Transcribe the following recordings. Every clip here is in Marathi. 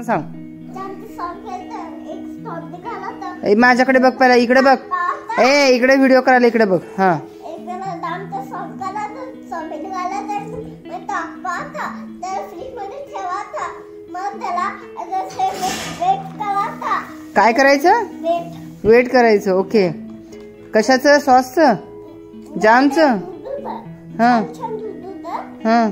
सांग. माझ्याकडे बघ पहिला, इकडे बघ. इकडे व्हिडिओ करायला इकडे बघ. हा काय करायचं? वेट करायचं. ओके. कशाचं? सॉसचं? जामचं? हा हा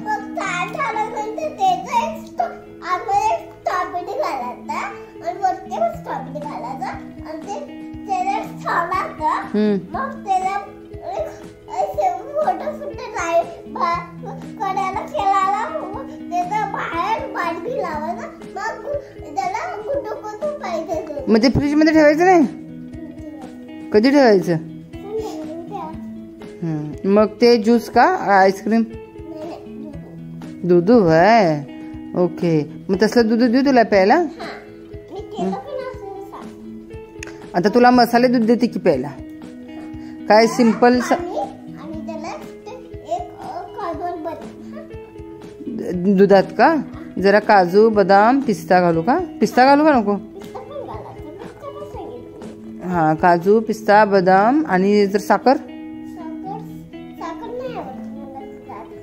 म्हणजे फ्रीज मध्ये ठेवायचं नाही? कधी ठेवायचं? मग ते ज्यूस का आईस्क्रीम? दूध आहे. ओके. मग तसलं दूध देऊ तुला प्यायला? आता तुला मसाले दूध देते की प्यायला? काय सिंपल? दुधात का जरा काजू बदाम पिस्ता घालू का? पिस्ता घालू का नको? हा काजू पिस्ता बदाम आणि जर साखर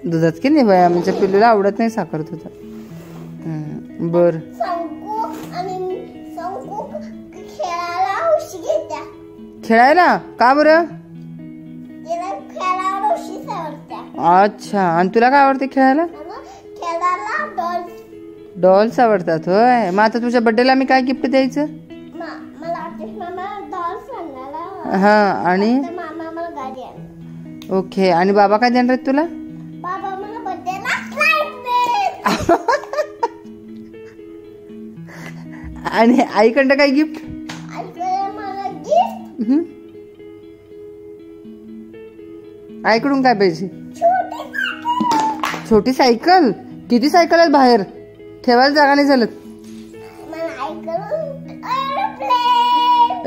दुधात की नाही बाया, म्हणजे पिल्लूला आवडत नाही साखर दुधात. बर. खेळायला का बरं? अच्छा. आणि तुला काय आवडते खेळायला? डॉल्स आवडतात होय. मग आता तुझ्या बर्थडेला मी काय गिफ्ट द्यायचं? हा आणि ओके. आणि बाबा काय देणार आहेत तुला? आणि आईकडं काय गिफ्ट? आईकडून काय पाहिजे? छोटी सायकल. किती सायकल आहेत बाहेर? ठेवायला जागा नाही झालं.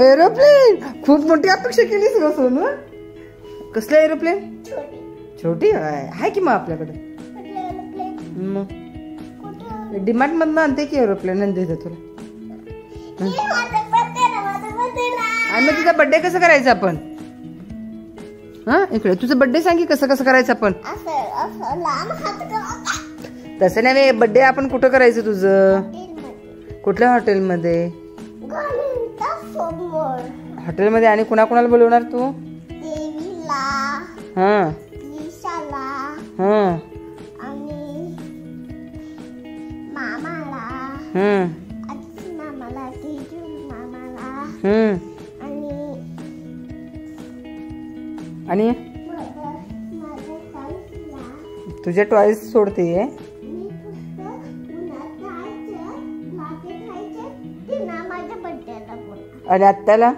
एरोप्लेन. खूप मोठी अपेक्षा केलीस ग सोनू. कसलं एरोप्लेन? छोटी आहे की मग आपल्याकडे. मग डिमार्ट मधनं आणते की एरोप्लेन आणि देते तुला. आणि मग तुझा बर्थडे कसं करायचा आपण? हा इकडे तुझं बर्थडे सांग की कसं कसं करायचं आपण? तसं नाही. बर्थडे आपण कुठं करायचं तुझं? कुठल्या हॉटेलमध्ये? हॉटेलमध्ये. आणि कुणाकुणाला बोलवणार तू? हा हा आणि तुझ्या टॉयज सोडते. आणि आत्याला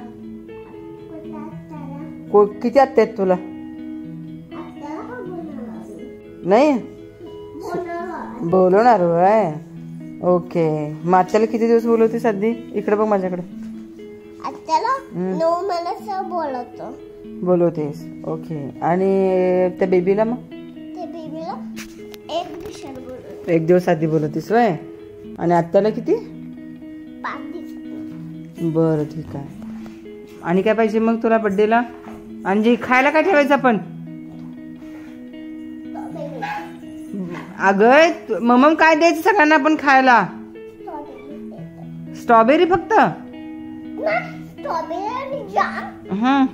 किती आत्या आहेत तुला? नाही बोलवणार होय. ओके. मग आत्याला किती दिवस बोलवतेस आधी? इकडे बघ माझ्याकडे. बोलवतेस. ओके. आणि त्या बेबीला? मग एक दिवस आधी बोलवतेस होय. आणि आत्याला किती? 5 दिवस. बरं ठीक आहे. आणि काय पाहिजे मग तुला बर्थडेला? आणि खायला काय ठेवायचं आपण? अगं मग काय द्यायचं सगळ्यांना आपण खायला? स्ट्रॉबेरी फक्त? स्ट्रॉबेरी आणि जाम.